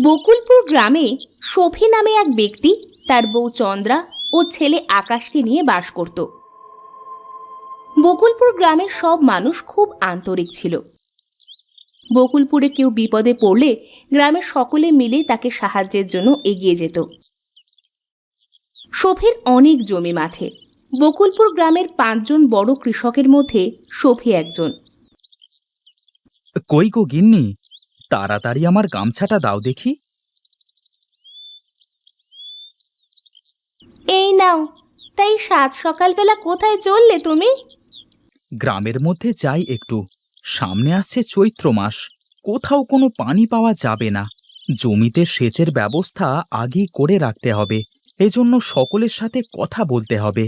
বকুলপুর গ্রামে সফি নামে এক ব্যক্তি তার বউ চন্দ্রা ও ছেলে আকাশকে নিয়ে বাস করত। বকুলপুর গ্রামের সব মানুষ খুব আন্তরিক ছিল। বকুলপুরে কেউ বিপদে পড়লে গ্রামের সকলে মিলে তাকে সাহায্যের জন্য এগিয়ে যেত। সফির অনেক জমি মাঠে। বকুলপুর গ্রামের 5 জন বড় কৃষকের মধ্যে সফি একজন। কই গো গিন্নি, তাড়াতাড়ি আমার গামছাটা দাও দেখি। এই নাও। তাই সাত সকালবেলা কোথায় চললে তুমি? গ্রামের মধ্যে যাই একটু, সামনে আসছে চৈত্র মাস, কোথাও কোনো পানি পাওয়া যাবে না। জমিতে সেচের ব্যবস্থা আগেই করে রাখতে হবে, এজন্য সকলের সাথে কথা বলতে হবে।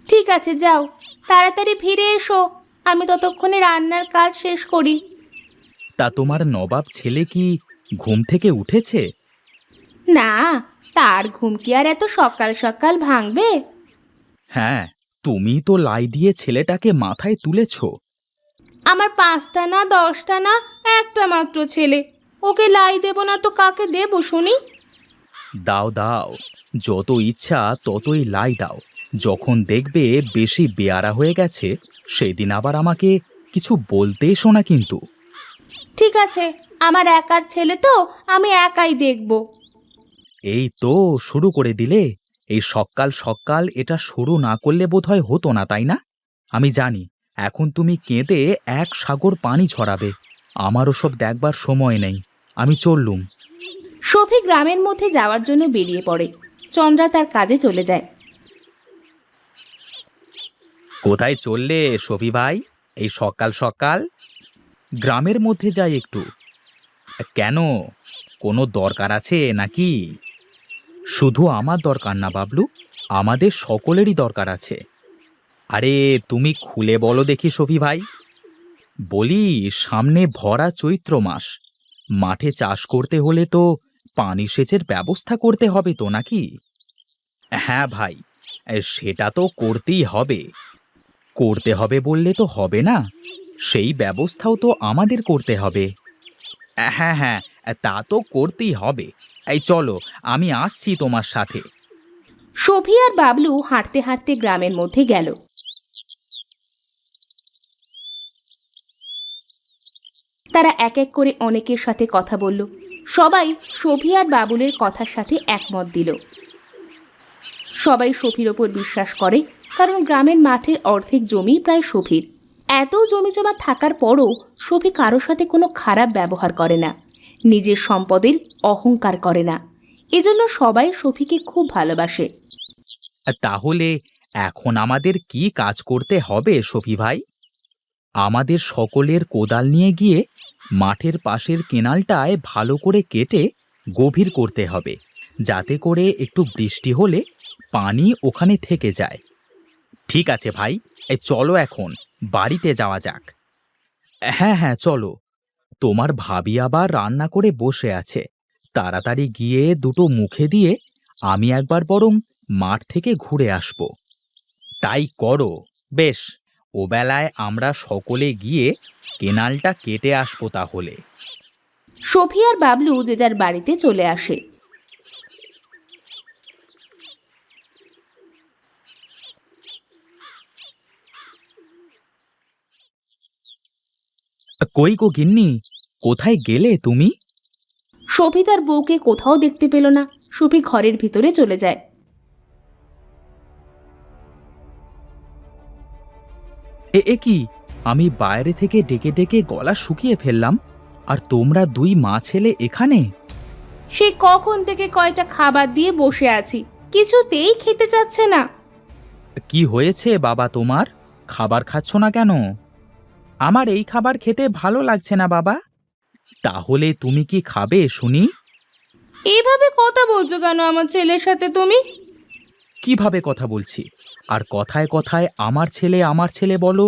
ঠিক আছে, যাও, তাড়াতাড়ি ফিরে এসো। আমি ততক্ষণে রান্নার কাজ শেষ করি। তা তোমার নবাব ছেলে কি ঘুম থেকে উঠেছে? না, তার ঘুম কি আর এত সকাল সকাল ভাঙবে? হ্যাঁ, তুমি তো লাই দিয়ে ছেলেটাকে মাথায় তুলেছ। আমার 5টা না 10টা না, একটা মাত্র ছেলে। ওকে লাই দেব না তো কাকে দেব শুনি? দাও দাও, যত ইচ্ছা ততই লাই দাও। যখন দেখবে বেশি বেয়ারা হয়ে গেছে, সেদিন আবার আমাকে কিছু বলতে এসো না কিন্তু। ঠিক আছে, আমার একার ছেলে তো, আমি একাই দেখব। এই তো শুরু করে দিলে। এই সকাল সকাল এটা শুরু না করলে বোধহয় হতো না, তাই না? আমি জানি এখন তুমি কেঁদে এক সাগর পানি ছড়াবে। আমার ওসব দেখবার সময় নেই, আমি চললুম। সফি গ্রামের মধ্যে যাওয়ার জন্য বেরিয়ে পড়ে। চন্দ্রা তার কাজে চলে যায়। কোথায় চললে সফি ভাই, এই সকাল সকাল? গ্রামের মধ্যে যাই একটু। কেন, কোনো দরকার আছে নাকি? শুধু আমার দরকার না বাবলু, আমাদের সকলেরই দরকার আছে। আরে তুমি খুলে বলো দেখি সফি ভাই। বলি, সামনে ভরা চৈত্র মাস, মাঠে চাষ করতে হলে তো পানি সেচের ব্যবস্থা করতে হবে তো নাকি? হ্যাঁ ভাই, সেটা তো করতেই হবে। করতে হবে বললে তো হবে না, সেই ব্যবস্থাও তো আমাদের করতে হবে। হ্যাঁ হ্যাঁ, তা তো করতেই হবে। এই চলো, আমি আসছি তোমার সাথে। সফি আর বাবলু হাঁটতে হাঁটতে গ্রামের মধ্যে গেল। তারা এক এক করে অনেকের সাথে কথা বলল। সবাই সফি আর বাবুলের কথার সাথে একমত দিল। সবাই সফির ওপর বিশ্বাস করে, কারণ গ্রামের মাঠের অর্ধেক জমি প্রায় সফির। এত জমি জমা থাকার পরও সফি কারোর সাথে কোনো খারাপ ব্যবহার করে না, নিজের সম্পদের অহংকার করে না। এজন্য সবাই সফিকে খুব ভালোবাসে। তাহলে এখন আমাদের কি কাজ করতে হবে সফি ভাই? আমাদের সকলের কোদাল নিয়ে গিয়ে মাঠের পাশের কেনালটায় ভালো করে কেটে গভীর করতে হবে, যাতে করে একটু বৃষ্টি হলে পানি ওখানে থেকে যায়। ঠিক আছে ভাই, চলো এখন বাড়িতে যাওয়া যাক। হ্যাঁ হ্যাঁ চলো। তোমার ভাবি আবার রান্না করে বসে আছে, তাড়াতাড়ি গিয়ে দুটো মুখে দিয়ে আমি একবার বরং মাঠ থেকে ঘুরে আসব। তাই করো। বেশ, ও বেলায় আমরা সকলে গিয়ে কেনালটা কেটে আসবো তাহলে। সফি আর বাবলু যে যার বাড়িতে চলে আসে। কই গো গিন্নি, কোথায় গেলে তুমি? সফি তার বউকে কোথাও দেখতে পেল না। সফি ঘরের ভিতরে চলে যায়। এ কি, আমি বাইরে থেকে ডেকে ডেকে গলা শুকিয়ে ফেললাম, আর তোমরা দুই মা ছেলে এখানে? সে কখন থেকে কয়টা খাবার দিয়ে বসে আছি, কিছুতেই খেতে চাচ্ছে না। কি হয়েছে বাবা তোমার, খাবার খাচ্ছ না কেন? আমার এই খাবার খেতে ভালো লাগছে না বাবা। তাহলে তুমি কি খাবে শুনি? এইভাবে কথা বলছো কেন আমার ছেলের সাথে তুমি? কিভাবে কথা বলছি? আর কথায় কথায় আমার ছেলে বলো?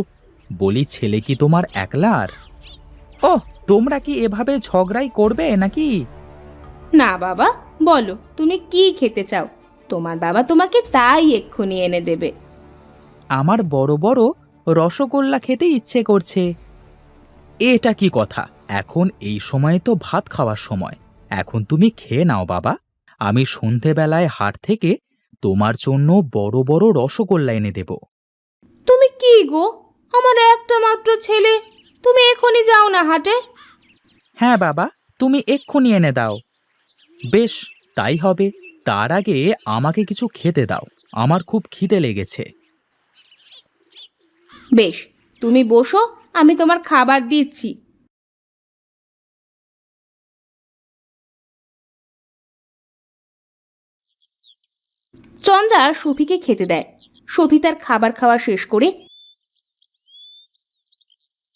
বলি, ছেলে কি তোমার একলার? ওহ, তোমরা কি এভাবে ঝগড়াই করবে নাকি? না বাবা, বলো তুমি কি খেতে চাও, তোমার বাবা তোমাকে তাই এক্ষুনি এনে দেবে। আমার বড় বড় রসগোল্লা খেতে ইচ্ছে করছে। এটা কি কথা? এখন এই সময়ে তো ভাত খাওয়ার সময়, এখন তুমি খেয়ে নাও বাবা। আমি সন্ধেবেলায় হাট থেকে তোমার জন্য বড় বড় রসগোল্লা এনে দেব। তুমি কি গো, আমার একটা মাত্র ছেলে, তুমি এখনই যাও না হাটে? হ্যাঁ বাবা, তুমি এক্ষুনি এনে দাও। বেশ, তাই হবে। তার আগে আমাকে কিছু খেতে দাও, আমার খুব খিদে লেগেছে। বেশ, তুমি বসো, আমি তোমার খাবার দিচ্ছি। চন্দ্রা সফিকে খেতে দেয়। সফি তার খাবার খাওয়া শেষ করে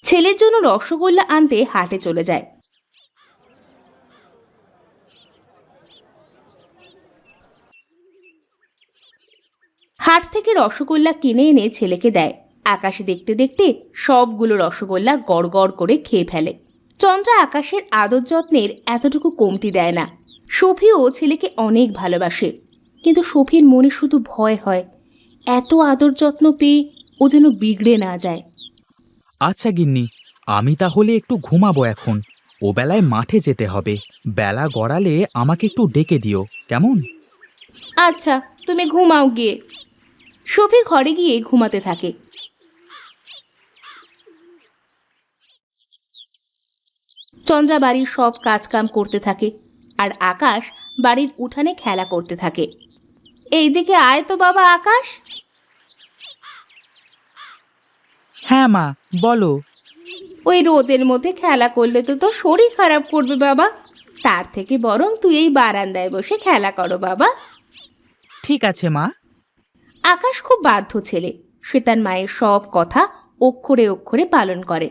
ছেলের জন্য রসগোল্লা আনতে হাটে চলে যায়। হাট থেকে রসগোল্লা কিনে এনে ছেলেকে দেয়। আকাশে দেখতে দেখতে সবগুলো রসগোল্লা গড় গড় করে খেয়ে ফেলে। চন্দ্রা আকাশের আদর যত্নের এতটুকু কমতি দেয় না। সফিও ছেলেকে অনেক ভালোবাসে, কিন্তু সফির মনে শুধু ভয় হয়, এত আদর যত্ন পেয়ে ও যেন বিগড়ে না যায়। আচ্ছা গিন্নি, আমি তাহলে একটু ঘুমাবো এখন। ও বেলায় মাঠে যেতে হবে। বেলা গড়ালে আমাকে একটু ডেকে দিও, কেমন? আচ্ছা, তুমি ঘুমাও গিয়ে। সফি ঘরে গিয়ে ঘুমাতে থাকে। চন্দ্রা বাড়ির সব কাজকাম করতে থাকে, আর আকাশ বাড়ির উঠানে খেলা করতে থাকে। এইদিকে আয় তো বাবা আকাশ। হ্যাঁ মা, বলো। ওই রোদের মধ্যে খেলা করলে তো তোর শরীর খারাপ করবে বাবা। তার থেকে বরং তুই এই বারান্দায় বসে খেলা করো বাবা। ঠিক আছে মা। আকাশ খুব বাধ্য ছেলে, সে তার মায়ের সব কথা অক্ষরে অক্ষরে পালন করে।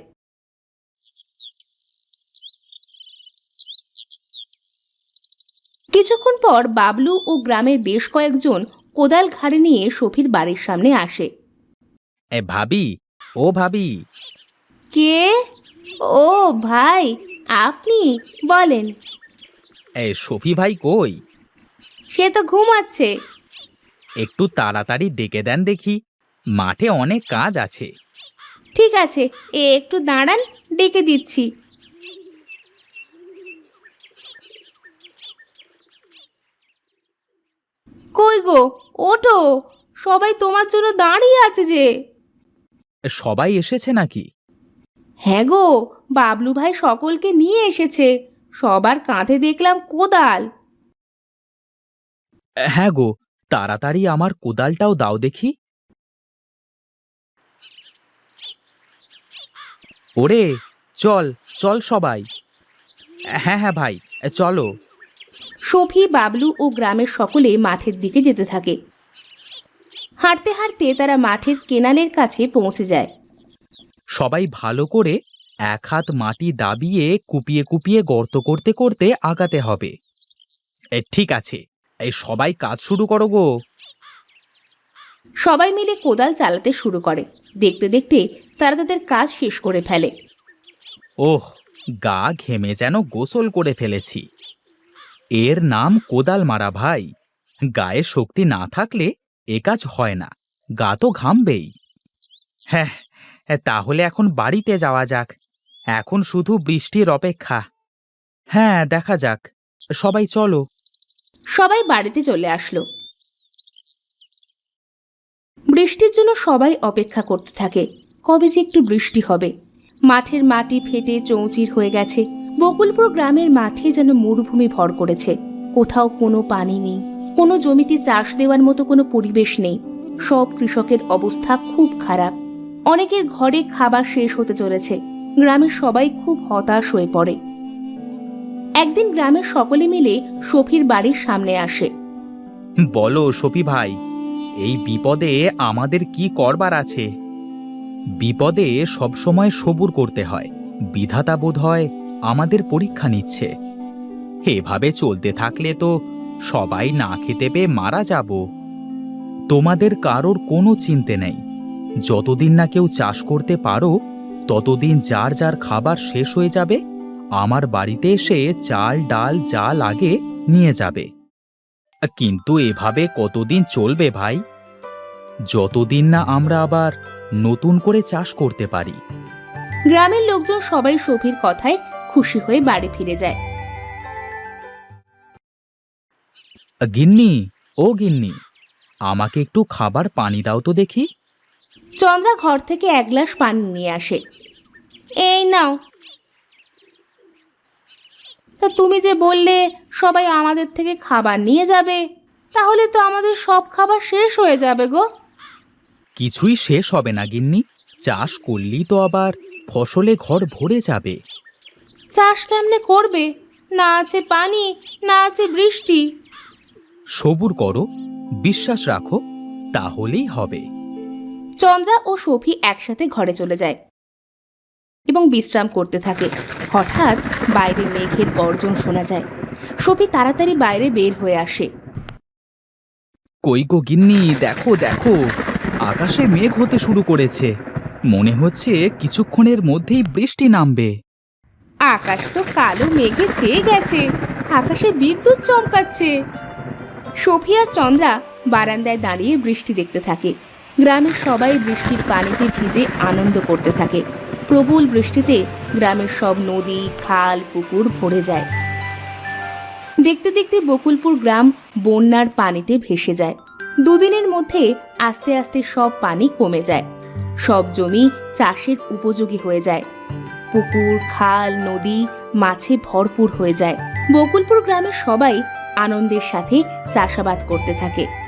কিছুক্ষণ পর বাবলু ও গ্রামের বেশ কয়েকজন কোদাল ঘাড়ে নিয়ে সফির বাড়ির সামনে আসে। ভাবি, ও ভাবি। কে? ও ভাই, আপনি বলেন। সফি ভাই কই? সে তো ঘুমাচ্ছে। একটু তাড়াতাড়ি ডেকে দেন দেখি, মাঠে অনেক কাজ আছে। ঠিক আছে, একটু দাঁড়ান, ডেকে দিচ্ছি। কই গো, ওঠো, সবাই তোমার জন্য দাঁড়িয়ে আছে যে। সবাই এসেছে নাকি? হ্যাঁ গো, বাবলু ভাই সকলকে নিয়ে এসেছে। সবার কাঁধে দেখলাম কোদাল। হ্যাঁ গো, তাড়াতাড়ি আমার কোদালটাও দাও দেখি। ওরে, চল চল সবাই। হ্যাঁ হ্যাঁ ভাই, চলো। সফি, বাবলু ও গ্রামের সকলে মাঠের দিকে যেতে থাকে। হাঁটতে হাঁটতে তারা মাঠের কেনালের কাছে পৌঁছে যায়। সবাই ভালো করে এক হাত মাটি দাবিয়ে কুপিয়ে কুপিয়ে গর্ত করতে করতে আগাতে হবে। ঠিক আছে, এই সবাই কাজ শুরু করো গো। সবাই মিলে কোদাল চালাতে শুরু করে। দেখতে দেখতে তারা তাদের কাজ শেষ করে ফেলে। ওহ, গা ঘেমে যেন গোসল করে ফেলেছি। এর নাম কোদাল মারা ভাই। গায়ে শক্তি না থাকলে এ কাজ হয় না, গা তো ঘামবেই। হ্যাঁ, তাহলে এখন বাড়িতে যাওয়া যাক। এখন শুধু বৃষ্টির অপেক্ষা। হ্যাঁ, দেখা যাক। সবাই চলো। সবাই বাড়িতে চলে আসলো। বৃষ্টির জন্য সবাই অপেক্ষা করতে থাকে, কবে যে একটু বৃষ্টি হবে। মাঠের মাটি ফেটে চৌচির হয়ে গেছে। বকুলপুর গ্রামের মাঠে যেন মরুভূমি ভর করেছে। কোথাও কোনো পানি নেই, কোনো জমিতে চাষ দেওয়ার মতো কোনো পরিবেশ নেই। সব কৃষকের অবস্থা খুব খারাপ। অনেকের ঘরে খাবার শেষ হতে চলেছে। গ্রামের সবাই খুব হতাশ হয়ে পড়ে। একদিন গ্রামের সকলে মিলে সফির বাড়ির সামনে আসে। বলো সফি ভাই, এই বিপদে আমাদের কি করবার আছে? বিপদে সবসময় সবুর করতে হয়। বিধাতা বোধ হয় আমাদের পরীক্ষা নিচ্ছে। এভাবে চলতে থাকলে তো সবাই না খেতে পেয়ে মারা যাব। তোমাদের কারোর কোনো চিন্তা নেই। যতদিন না কেউ চাষ করতে পারো, ততদিন যার যার খাবার শেষ হয়ে যাবে, আমার বাড়িতে এসে চাল ডাল যা লাগে নিয়ে যাবে। কিন্তু এভাবে কতদিন চলবে ভাই? যতদিন না আমরা আবার নতুন করে চাষ করতে পারি। গ্রামের লোকজন সবাই সফির কথায় খুশি হয়ে বাড়ি ফিরে যায়। গিন্নি, ও গিন্নি, আমাকে একটু খাবার পানি দাও তো দেখি। চন্দ্রা ঘর থেকে এক গ্লাস পানি নিয়ে আসে। এই নাও। তা তুমি যে বললে সবাই আমাদের থেকে খাবার নিয়ে যাবে, তাহলে তো আমাদের সব খাবার শেষ হয়ে যাবে গো। কিছুই শেষ হবে না গিন্নি, চাষ করলেই তো আবার ফসলে ঘর ভরে যাবে। চাষ কেমনে করবে? না আছে পানি, না আছে বৃষ্টি। সবুর করো, বিশ্বাস রাখো, তাহলেই হবে। চন্দ্রা ও সফি একসাথে ঘরে চলে যায় এবং বিশ্রাম করতে থাকে। হঠাৎ বাইরে মেঘের গর্জন শোনা যায়। সফি তাড়াতাড়ি বাইরে বের হয়ে আসে। কই গো গিন্নি, দেখো দেখো, আকাশে মেঘ হতে শুরু করেছে। মনে হচ্ছে কিছুক্ষণের মধ্যেই বৃষ্টি নামবে। আকাশ তো কালো মেঘে ছেয়ে গেছে, আকাশে বিদ্যুৎ চমকাচ্ছে। সফি আর চন্দ্রা বারান্দায় দাঁড়িয়ে বৃষ্টি দেখতে থাকে। গ্রামের সবাই বৃষ্টির পানিতে ভিজে আনন্দ করতে থাকে। প্রবল বৃষ্টিতে গ্রামের সব নদী, খাল, পুকুর ভরে যায়। দেখতে দেখতে বকুলপুর গ্রাম বন্যার পানিতে ভেসে যায়। দুদিনের মধ্যে আস্তে আস্তে সব পানি কমে যায়। সব জমি চাষের উপযোগী হয়ে যায়। পুকুর, খাল, নদী মাছে ভরপুর হয়ে যায়। বকুলপুর গ্রামের সবাই আনন্দের সাথে চাষাবাদ করতে থাকে।